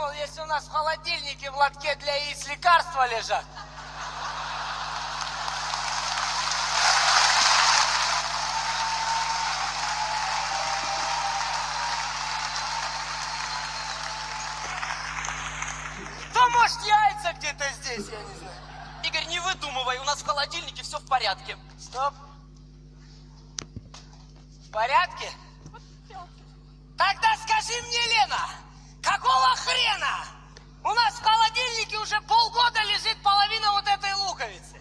подумал, если у нас в холодильнике в лотке для яиц лекарства лежат. То, может, яйца где-то здесь, я не знаю. Игорь, не выдумывай, у нас в холодильнике все в порядке. Стоп. В порядке? Тогда скажи мне, Лена, какого хрена у нас в холодильнике уже полгода лежит половина вот этой луковицы?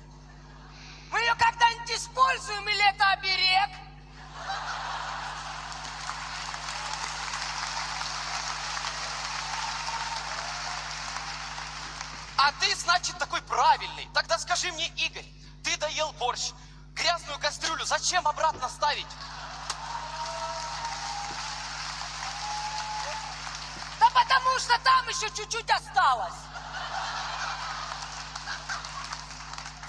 Мы ее когда-нибудь используем или это оберег? А ты, значит, такой правильный. Тогда скажи мне, Игорь, ты доел борщ, грязную кастрюлю, зачем обратно ставить? Да потому что там еще чуть-чуть осталось.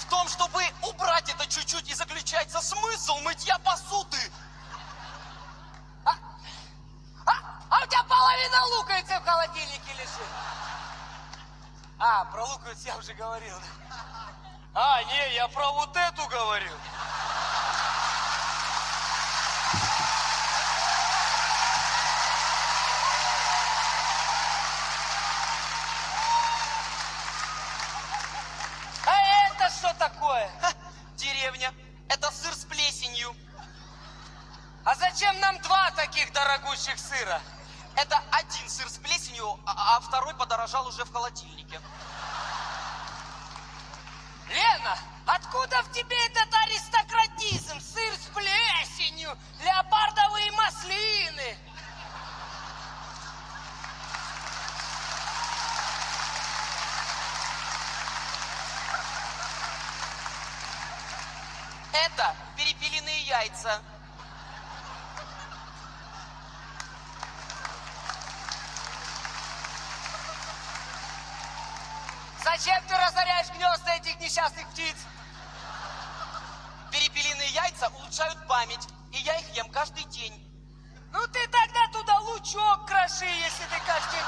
В том, чтобы убрать это чуть-чуть, и заключается смысл мытья посуды. А у тебя половина луковицы в холодильнике лежит. А, про луковицу я уже говорил. А, не, я про вот эту говорю. А это что такое? Деревня. Это сыр с плесенью. А зачем нам два таких дорогущих сыра? Это один сыр с плесенью, а второй подорожал уже в холодильнике. Лена, откуда в тебе этот аристократизм? Сыр с плесенью, леопардовые маслины. Это перепелиные яйца. Зачем ты разоряешь гнезда этих несчастных птиц? Перепелиные яйца улучшают память, и я их ем каждый день. Ну ты тогда туда лучок кроши, если ты каждый день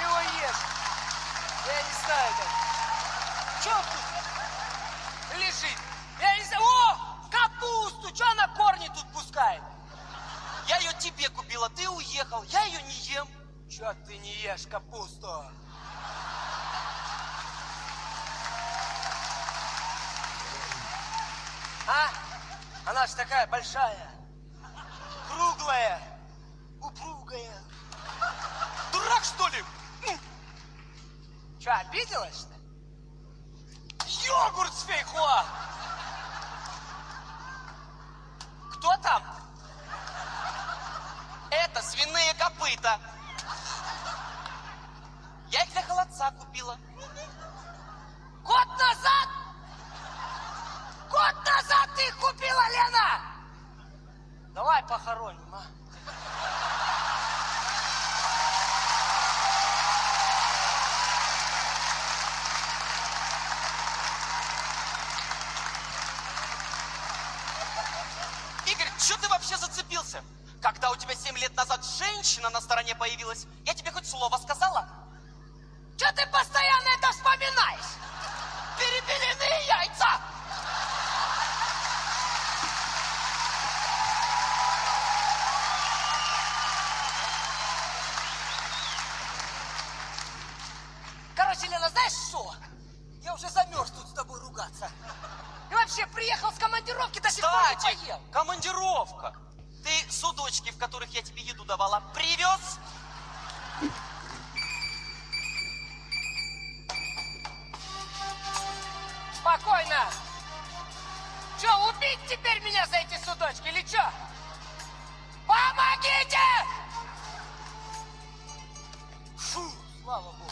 его ешь. Я не знаю как. Что тут лежит? Я не знаю. О, капусту! Что она корни тут пускает? Я ее тебе купила, ты уехал, я ее не ем. Че ты не ешь капусту? А? Она ж такая большая, круглая, упругая. Дурак, что ли? Че, обиделась, что ли? Йогурт с фейхоа! Кто там? Это свиные копыта. Я их для холодца купила. Год назад? Год назад ты их купила, Лена! Давай похороним, а? Игорь, что ты вообще зацепился? Когда у тебя 7 лет назад женщина на стороне появилась, я тебе хоть слово сказала? Че ты постоянно это вспоминаешь? Перепелиные яйца! Короче, Лена, знаешь что? Я уже замерз тут с тобой ругаться. И вообще, приехал с командировки, до сих пор не Кстати, поел. командировка. Ты судочки, в которых я тебе еду давала, привез? Спокойно. Че, убить теперь меня за эти судочки или че? Помогите! Фу, слава богу.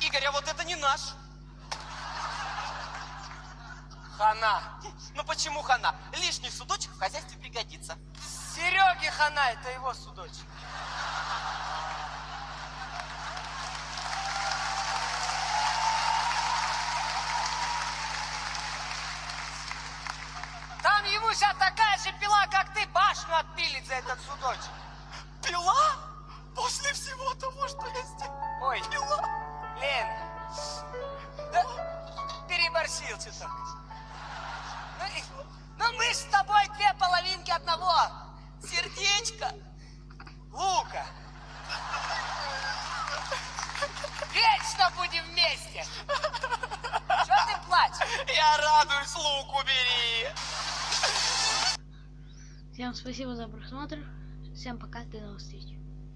Игорь, а вот это не наш. Хана. Ну почему хана? Лишний судочек в хозяйстве пригодится. Сереге хана, это его судочек. Сейчас такая же пила, как ты, башню отпилит за этот судочек. Пила? После всего того, что я сделал. Ой, Пила? Лен, да переборщил чуток. Ну мы ж с тобой две половинки одного сердечка. Лука. Вечно будем вместе. Что ты плачешь? Я радуюсь, луку бери. Всем спасибо за просмотр. Всем пока, до новых встреч.